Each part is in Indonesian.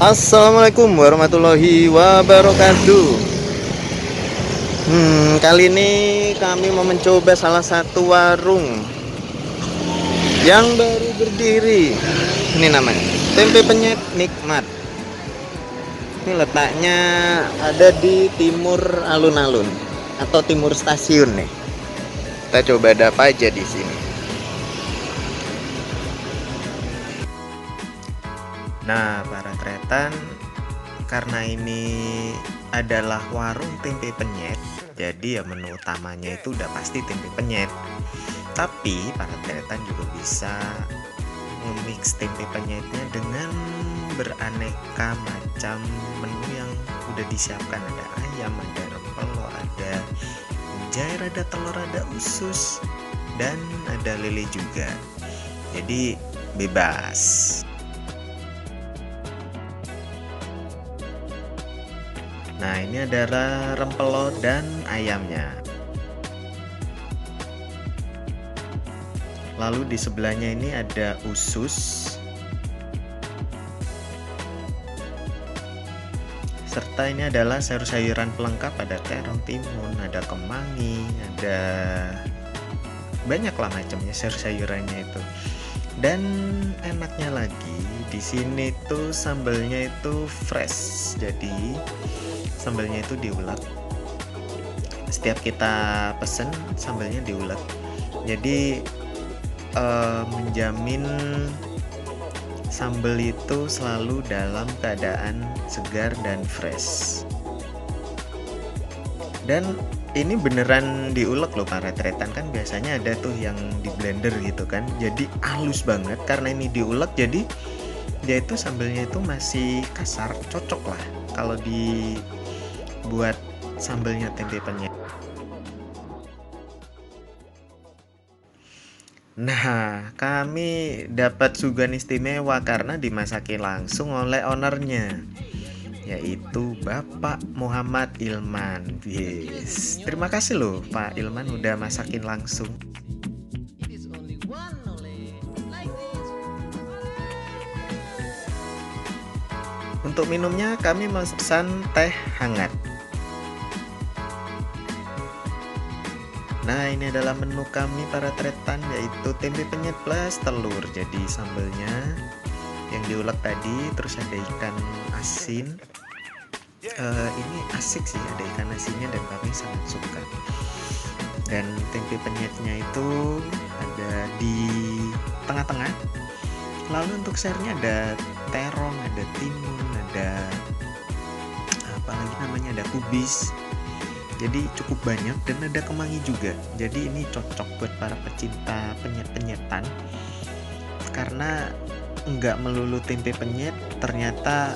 Assalamualaikum warahmatullahi wabarakatuh. Kali ini kami mau mencoba salah satu warung yang baru berdiri. Ini namanya Tempe Penyet Nikmat. Ini letaknya ada di timur alun-alun atau timur stasiun nih. Kita coba ada apa aja di sini. Nah, para tretan, karena ini adalah warung tempe penyet, jadi ya menu utamanya itu udah pasti tempe penyet. Tapi para tretan juga bisa nge-mix tempe penyetnya dengan beraneka macam menu yang udah disiapkan. Ada ayam, ada rempelo, ada jair, ada telur, ada usus, dan ada lele juga. Jadi bebas. Nah, ini adalah rempelo dan ayamnya. Lalu di sebelahnya ini ada usus. Serta ini adalah sayur-sayuran pelengkap, ada terong, timun, ada kemangi, ada banyak lah macamnya sayur-sayurannya itu. Dan enaknya lagi di sini tuh sambelnya itu fresh. Jadi sambelnya itu diulek. Setiap kita pesen sambelnya diulek. Jadi menjamin sambal itu selalu dalam keadaan segar dan fresh. Dan ini beneran diulek loh para tretan, kan biasanya ada tuh yang di blender gitu kan, jadi halus banget. Karena ini diulek jadi dia itu sambelnya itu masih kasar, cocok lah kalau dibuat sambelnya tempe penyet. Nah, kami dapat suguhan istimewa karena dimasakin langsung oleh ownernya, yaitu Bapak Muhammad Ilman. Yes. Terima kasih loh Pak Ilman udah masakin langsung. Untuk minumnya kami memesan teh hangat. Nah, ini adalah menu kami para tretan, yaitu tempe penyet plus telur. Jadi sambelnya yang diulek tadi, terus ada ikan asin. Ini asik sih, ada ikan asinnya dan kami sangat suka. Dan tempe penyetnya itu ada di tengah-tengah. Lalu untuk sayurnya ada terong, ada timun, ada apa lagi namanya, ada kubis. Jadi cukup banyak dan ada kemangi juga. Jadi ini cocok buat para pecinta penyet-penyetan, karena nggak melulu tempe penyet, ternyata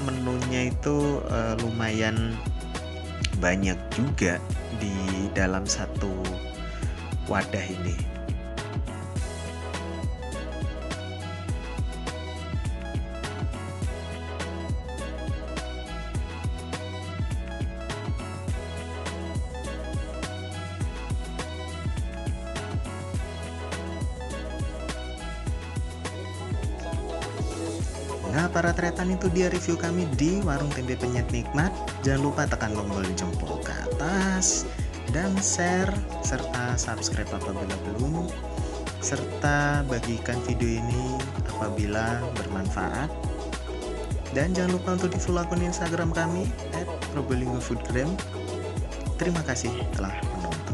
menunya itu lumayan banyak juga di dalam satu wadah ini. Nah, para tretan, itu dia review kami di warung tempe penyet nikmat. Jangan lupa tekan tombol jempol ke atas dan share serta subscribe apabila belum, serta bagikan video ini apabila bermanfaat. Dan jangan lupa untuk di follow akun Instagram kami @probolinggofoodgram. Terima kasih telah menonton.